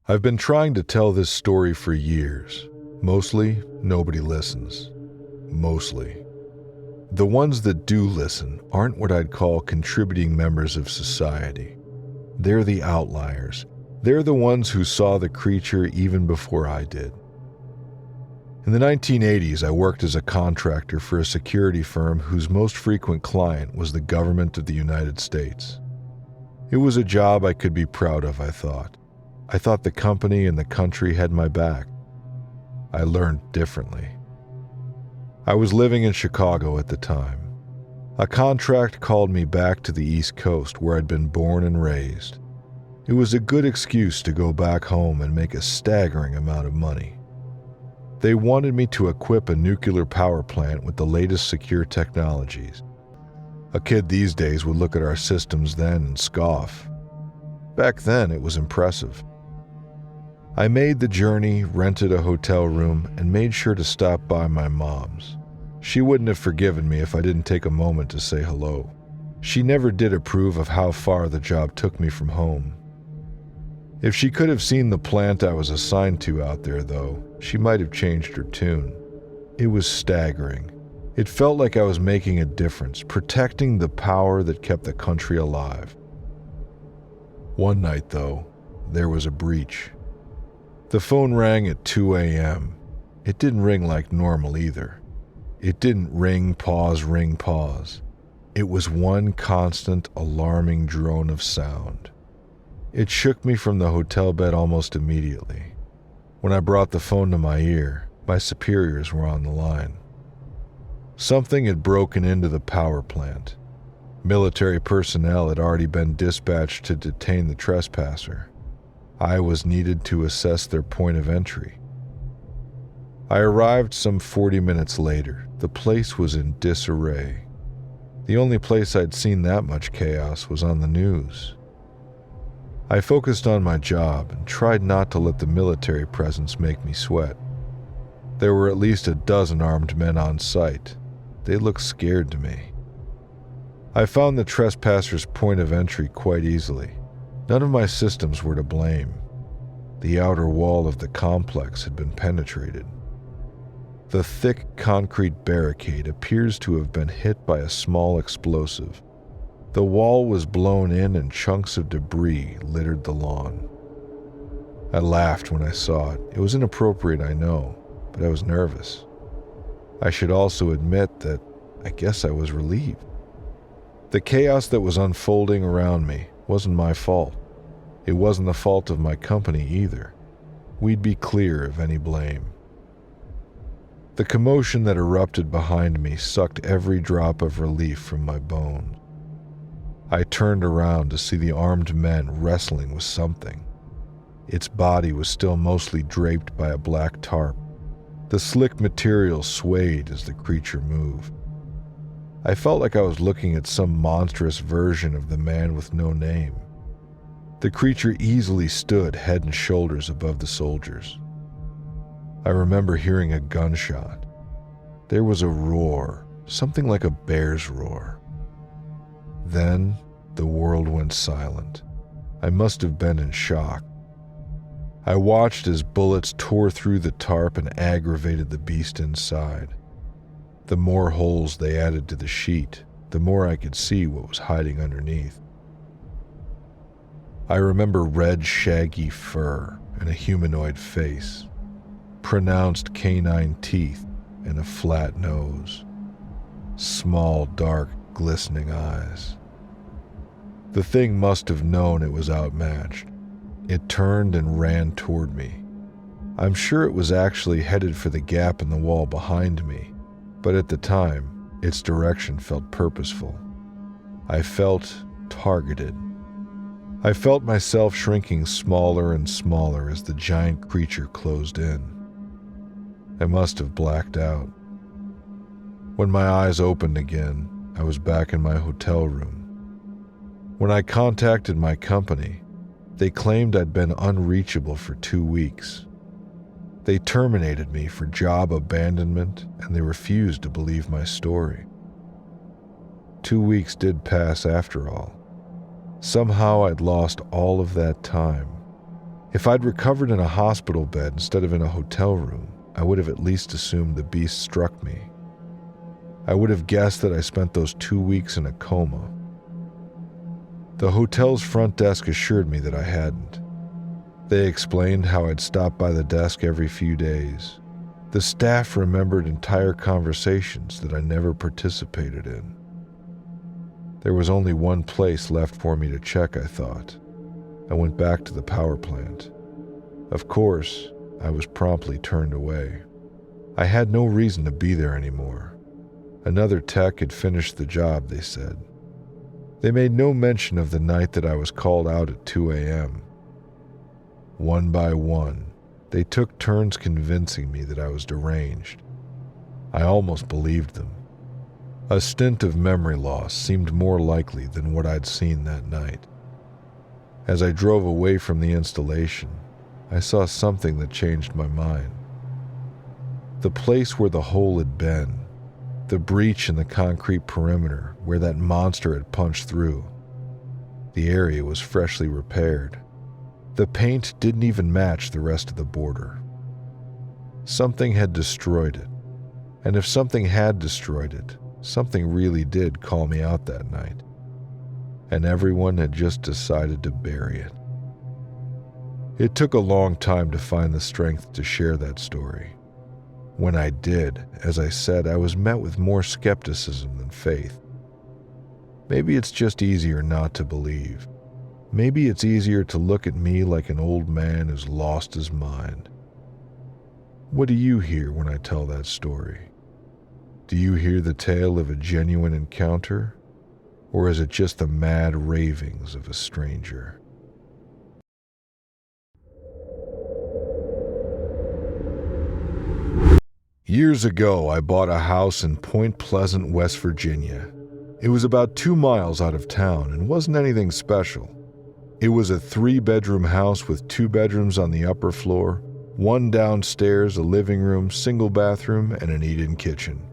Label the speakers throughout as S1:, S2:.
S1: I've been trying to tell this story for years. Mostly, nobody listens. Mostly. The ones that do listen aren't what I'd call contributing members of society. They're the outliers. They're the ones who saw the creature even before I did. In the 1980s, I worked as a contractor for a security firm whose most frequent client was the government of the United States. It was a job I could be proud of, I thought. I thought the company and the country had my back. I learned differently. I was living in Chicago at the time. A contract called me back to the East Coast where I'd been born and raised. It was a good excuse to go back home and make a staggering amount of money. They wanted me to equip a nuclear power plant with the latest secure technologies. A kid these days would look at our systems then and scoff. Back then, it was impressive. I made the journey, rented a hotel room, and made sure to stop by my mom's. She wouldn't have forgiven me if I didn't take a moment to say hello. She never did approve of how far the job took me from home. If she could have seen the plant I was assigned to out there, though, she might have changed her tune. It was staggering. It felt like I was making a difference, protecting the power that kept the country alive. One night, though, there was a breach. The phone rang at 2 a.m. It didn't ring like normal either. It didn't ring, pause, ring, pause. It was one constant, alarming drone of sound. It shook me from the hotel bed almost immediately. When I brought the phone to my ear, my superiors were on the line. Something had broken into the power plant. Military personnel had already been dispatched to detain the trespasser. I was needed to assess their point of entry. I arrived some 40 minutes later. The place was in disarray. The only place I'd seen that much chaos was on the news. I focused on my job and tried not to let the military presence make me sweat. There were at least a dozen armed men on site. They looked scared to me. I found the trespasser's point of entry quite easily. None of my systems were to blame. The outer wall of the complex had been penetrated. The thick concrete barricade appears to have been hit by a small explosive. The wall was blown in and chunks of debris littered the lawn. I laughed when I saw it. It was inappropriate, I know, but I was nervous. I should also admit that I guess I was relieved. The chaos that was unfolding around me wasn't my fault. It wasn't the fault of my company either. We'd be clear of any blame. The commotion that erupted behind me sucked every drop of relief from my bones. I turned around to see the armed men wrestling with something. Its body was still mostly draped by a black tarp. The slick material swayed as the creature moved. I felt like I was looking at some monstrous version of the man with no name. The creature easily stood head and shoulders above the soldiers. I remember hearing a gunshot. There was a roar, something like a bear's roar. Then the world went silent. I must have been in shock. I watched as bullets tore through the tarp and aggravated the beast inside. The more holes they added to the sheet, the more I could see what was hiding underneath. I remember red, shaggy fur and a humanoid face, pronounced canine teeth and a flat nose, small, dark, glistening eyes. The thing must have known it was outmatched. It turned and ran toward me. I'm sure it was actually headed for the gap in the wall behind me, but at the time, its direction felt purposeful. I felt targeted. I felt myself shrinking smaller and smaller as the giant creature closed in. I must have blacked out. When my eyes opened again, I was back in my hotel room. When I contacted my company, they claimed I'd been unreachable for 2 weeks. They terminated me for job abandonment, and they refused to believe my story. 2 weeks did pass after all. Somehow I'd lost all of that time. If I'd recovered in a hospital bed instead of in a hotel room, I would have at least assumed the beast struck me. I would have guessed that I spent those 2 weeks in a coma. The hotel's front desk assured me that I hadn't. They explained how I'd stop by the desk every few days. The staff remembered entire conversations that I never participated in. There was only one place left for me to check, I thought. I went back to the power plant. Of course, I was promptly turned away. I had no reason to be there anymore. Another tech had finished the job, they said. They made no mention of the night that I was called out at 2 a.m. One by one, they took turns convincing me that I was deranged. I almost believed them. A stint of memory loss seemed more likely than what I'd seen that night. As I drove away from the installation, I saw something that changed my mind. The place where the hole had been, the breach in the concrete perimeter where that monster had punched through, the area was freshly repaired. The paint didn't even match the rest of the border. Something had destroyed it, and if something had destroyed it, something really did call me out that night. And everyone had just decided to bury it. It took a long time to find the strength to share that story. When I did, as I said, I was met with more skepticism than faith. Maybe it's just easier not to believe. Maybe it's easier to look at me like an old man who's lost his mind. What do you hear when I tell that story? Do you hear the tale of a genuine encounter, or is it just the mad ravings of a stranger? Years ago, I bought a house in Point Pleasant, West Virginia. It was about 2 miles out of town and wasn't anything special. It was a 3-bedroom house with 2 bedrooms on the upper floor, 1 downstairs, a living room, single bathroom, and an eat-in kitchen.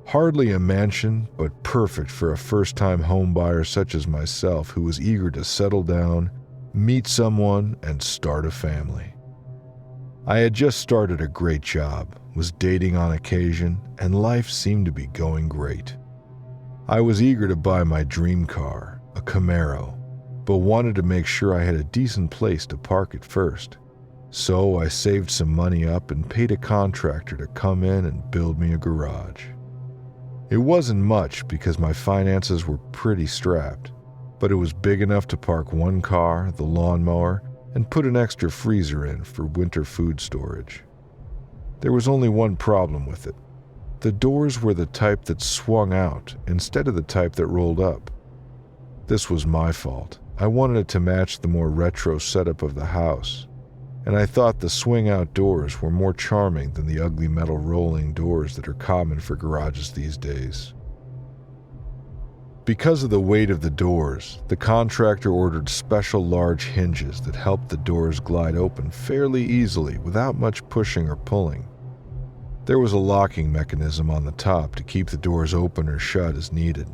S1: Hardly a mansion, but perfect for a first-time home buyer such as myself who was eager to settle down, meet someone, and start a family. I had just started a great job, was dating on occasion, and life seemed to be going great. I was eager to buy my dream car, a Camaro, but wanted to make sure I had a decent place to park it first. So I saved some money up and paid a contractor to come in and build me a garage. It wasn't much because my finances were pretty strapped, but it was big enough to park 1 car, the lawnmower, and put an extra freezer in for winter food storage. There was only one problem with it. The doors were the type that swung out instead of the type that rolled up. This was my fault. I wanted it to match the more retro setup of the house, and I thought the swing-out doors were more charming than the ugly metal rolling doors that are common for garages these days. Because of the weight of the doors, the contractor ordered special large hinges that helped the doors glide open fairly easily without much pushing or pulling. There was a locking mechanism on the top to keep the doors open or shut as needed.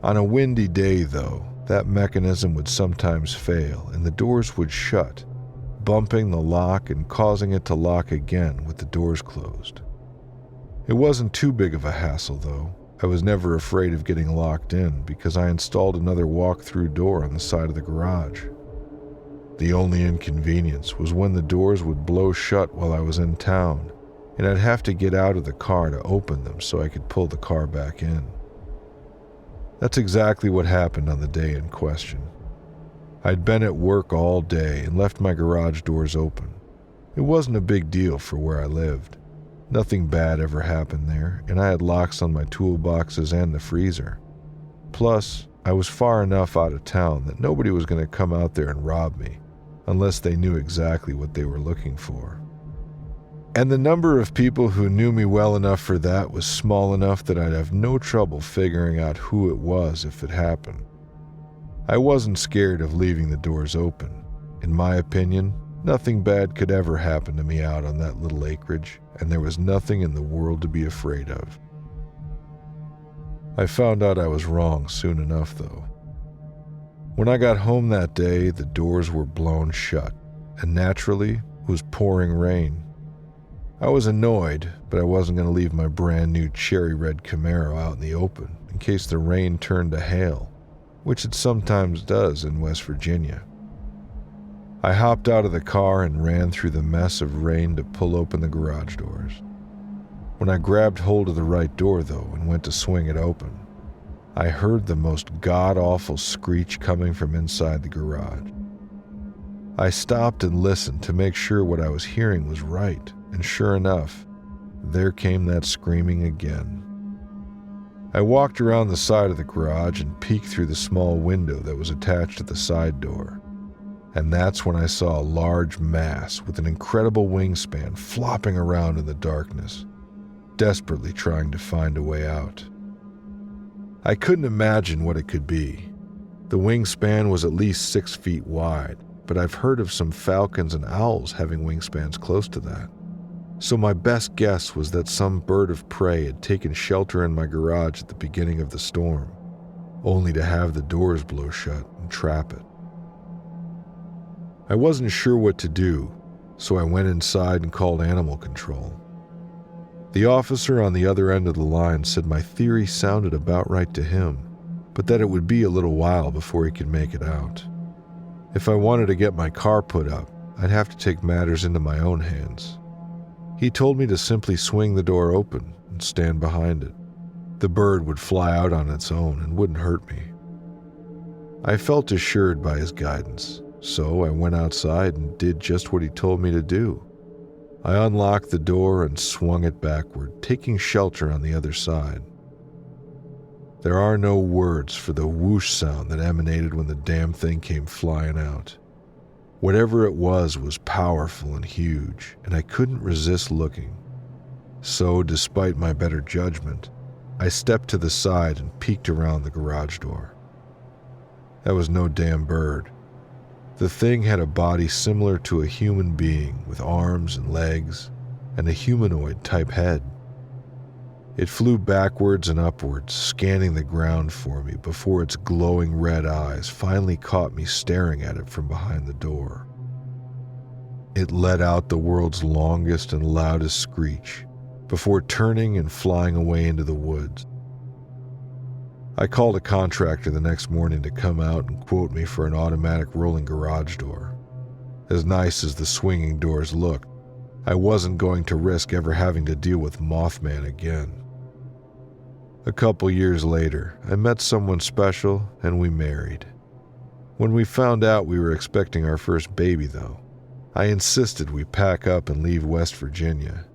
S1: On a windy day, though, that mechanism would sometimes fail and the doors would shut, bumping the lock and causing it to lock again with the doors closed. It wasn't too big of a hassle, though. I was never afraid of getting locked in because I installed another walk-through door on the side of the garage. The only inconvenience was when the doors would blow shut while I was in town, and I'd have to get out of the car to open them so I could pull the car back in. That's exactly what happened on the day in question. I'd been at work all day and left my garage doors open. It wasn't a big deal for where I lived. Nothing bad ever happened there, and I had locks on my toolboxes and the freezer. Plus, I was far enough out of town that nobody was going to come out there and rob me, unless they knew exactly what they were looking for. And the number of people who knew me well enough for that was small enough that I'd have no trouble figuring out who it was if it happened. I wasn't scared of leaving the doors open. In my opinion, nothing bad could ever happen to me out on that little acreage, and there was nothing in the world to be afraid of. I found out I was wrong soon enough, though. When I got home that day, the doors were blown shut, and naturally, it was pouring rain. I was annoyed, but I wasn't going to leave my brand new cherry red Camaro out in the open in case the rain turned to hail, which it sometimes does in West Virginia. I hopped out of the car and ran through the mess of rain to pull open the garage doors. When I grabbed hold of the right door, though, and went to swing it open, I heard the most god-awful screech coming from inside the garage. I stopped and listened to make sure what I was hearing was right, and sure enough, there came that screaming again. I walked around the side of the garage and peeked through the small window that was attached to the side door, and that's when I saw a large mass with an incredible wingspan flopping around in the darkness, desperately trying to find a way out. I couldn't imagine what it could be. The wingspan was at least 6 feet wide, but I've heard of some falcons and owls having wingspans close to that. So my best guess was that some bird of prey had taken shelter in my garage at the beginning of the storm, only to have the doors blow shut and trap it. I wasn't sure what to do, so I went inside and called animal control. The officer on the other end of the line said my theory sounded about right to him, but that it would be a little while before he could make it out. If I wanted to get my car put up, I'd have to take matters into my own hands. He told me to simply swing the door open and stand behind it. The bird would fly out on its own and wouldn't hurt me. I felt assured by his guidance, so I went outside and did just what he told me to do. I unlocked the door and swung it backward, taking shelter on the other side. There are no words for the whoosh sound that emanated when the damn thing came flying out. Whatever it was powerful and huge, and I couldn't resist looking. So, despite my better judgment, I stepped to the side and peeked around the garage door. That was no damn bird. The thing had a body similar to a human being with arms and legs and a humanoid-type head. It flew backwards and upwards, scanning the ground for me before its glowing red eyes finally caught me staring at it from behind the door. It let out the world's longest and loudest screech before turning and flying away into the woods. I called a contractor the next morning to come out and quote me for an automatic rolling garage door. As nice as the swinging doors looked, I wasn't going to risk ever having to deal with Mothman again. A couple years later, I met someone special and we married. When we found out we were expecting our first baby, though, I insisted we pack up and leave West Virginia.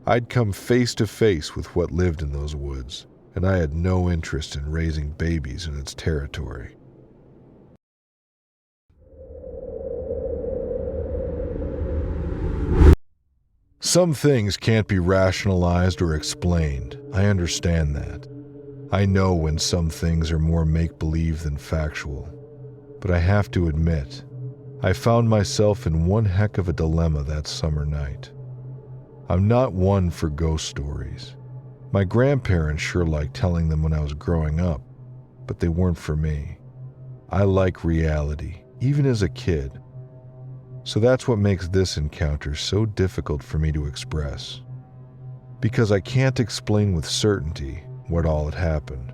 S1: I'd come face to face with what lived in those woods, and I had no interest in raising babies in its territory. Some things can't be rationalized or explained. I understand that. I know when some things are more make-believe than factual. But I have to admit, I found myself in one heck of a dilemma that summer night. I'm not one for ghost stories. My grandparents sure liked telling them when I was growing up, but they weren't for me. I like reality, even as a kid. So that's what makes this encounter so difficult for me to express. Because I can't explain with certainty what all had happened.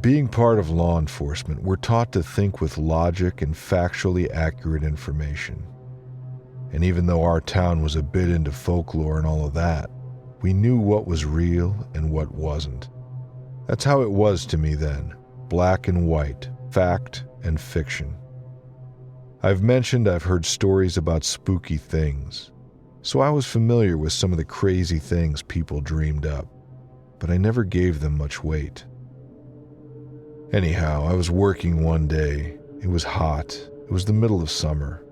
S1: Being part of law enforcement, we're taught to think with logic and factually accurate information. And even though our town was a bit into folklore and all of that, we knew what was real and what wasn't. That's how it was to me then, black and white, fact and fiction. I've mentioned I've heard stories about spooky things, so I was familiar with some of the crazy things people dreamed up, but I never gave them much weight. Anyhow, I was working one day. It was hot. It was the middle of summer.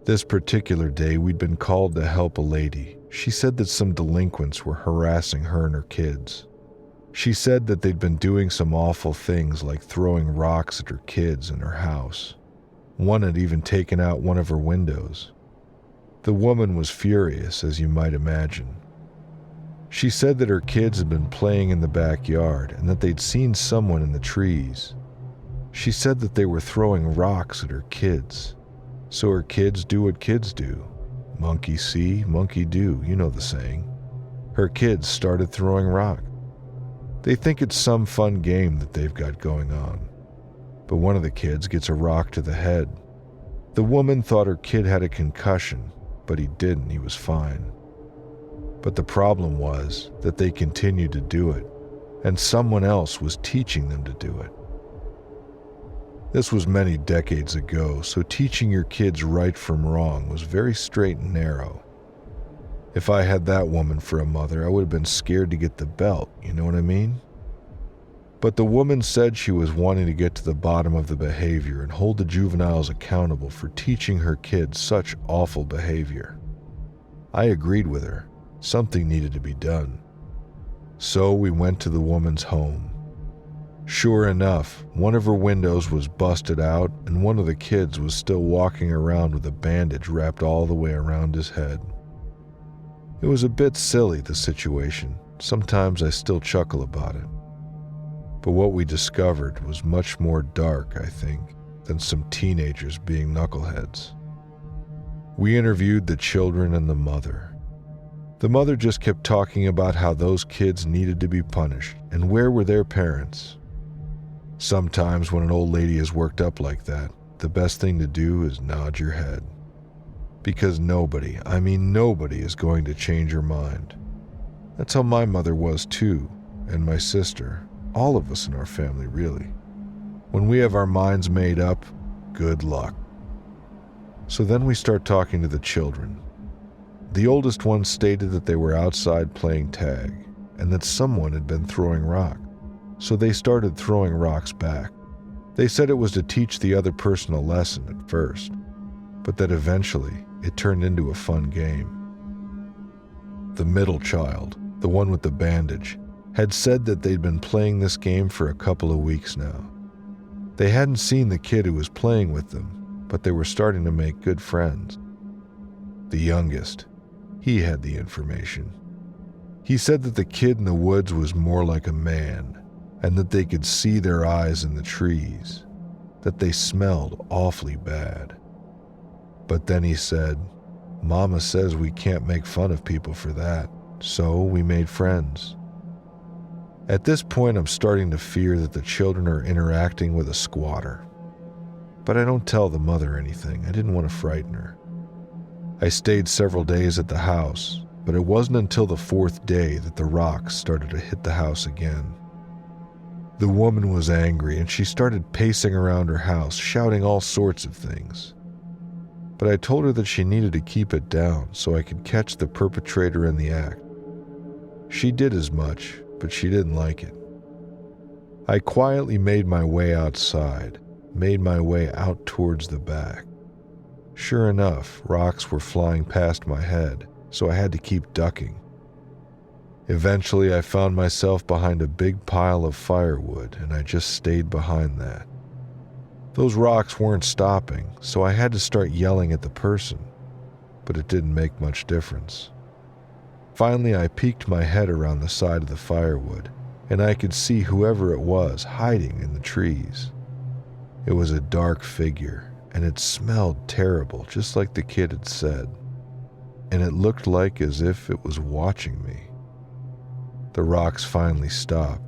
S1: This particular day, we'd been called to help a lady. She said that some delinquents were harassing her and her kids. She said that they'd been doing some awful things like throwing rocks at her kids in her house. One had even taken out one of her windows. The woman was furious, as you might imagine. She said that her kids had been playing in the backyard and that they'd seen someone in the trees. She said that they were throwing rocks at her kids. So her kids do what kids do. Monkey see, monkey do, you know the saying. Her kids started throwing rock. They think it's some fun game that they've got going on. But one of the kids gets a rock to the head. The woman thought her kid had a concussion, but he didn't, he was fine. But the problem was that they continued to do it, and someone else was teaching them to do it. This was many decades ago, so teaching your kids right from wrong was very straight and narrow. If I had that woman for a mother, I would have been scared to get the belt, you know what I mean? But the woman said she was wanting to get to the bottom of the behavior and hold the juveniles accountable for teaching her kids such awful behavior. I agreed with her. Something needed to be done. So we went to the woman's home. Sure enough, one of her windows was busted out and one of the kids was still walking around with a bandage wrapped all the way around his head. It was a bit silly, the situation. Sometimes I still chuckle about it. But what we discovered was much more dark, I think, than some teenagers being knuckleheads. We interviewed the children and the mother. The mother just kept talking about how those kids needed to be punished and where were their parents. Sometimes when an old lady is worked up like that, the best thing to do is nod your head. Because nobody, I mean nobody, is going to change her mind. That's how my mother was too, and my sister. All of us in our family, really. When we have our minds made up, good luck. So then we start talking to the children. The oldest one stated that they were outside playing tag, and that someone had been throwing rock. So they started throwing rocks back. They said it was to teach the other person a lesson at first, but that eventually it turned into a fun game. The middle child, the one with the bandage, had said that they'd been playing this game for a couple of weeks now. They hadn't seen the kid who was playing with them, but they were starting to make good friends. The youngest, he had the information. He said that the kid in the woods was more like a man, and that they could see their eyes in the trees, that they smelled awfully bad. But then he said, "Mama says we can't make fun of people for that, so we made friends." At this point, I'm starting to fear that the children are interacting with a squatter. But I don't tell the mother anything. I didn't want to frighten her. I stayed several days at the house, but it wasn't until the fourth day that the rocks started to hit the house again. The woman was angry and she started pacing around her house, shouting all sorts of things. But I told her that she needed to keep it down so I could catch the perpetrator in the act. She did as much, but she didn't like it. I quietly made my way outside, made my way out towards the back. Sure enough, rocks were flying past my head, so I had to keep ducking. Eventually, I found myself behind a big pile of firewood, and I just stayed behind that. Those rocks weren't stopping, so I had to start yelling at the person, but it didn't make much difference. Finally, I peeked my head around the side of the firewood, and I could see whoever it was hiding in the trees. It was a dark figure, and it smelled terrible, just like the kid had said. And it looked like as if it was watching me. The rocks finally stopped.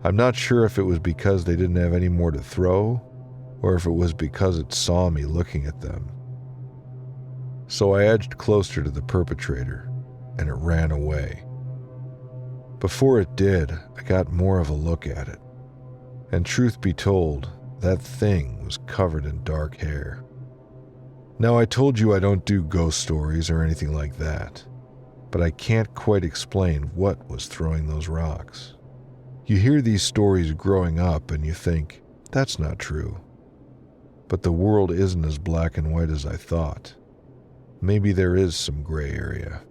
S1: I'm not sure if it was because they didn't have any more to throw, or if it was because it saw me looking at them. So I edged closer to the perpetrator, and it ran away. Before it did, I got more of a look at it. And truth be told, that thing was covered in dark hair. Now, I told you I don't do ghost stories or anything like that, but I can't quite explain what was throwing those rocks. You hear these stories growing up and you think, that's not true. But the world isn't as black and white as I thought. Maybe there is some gray area.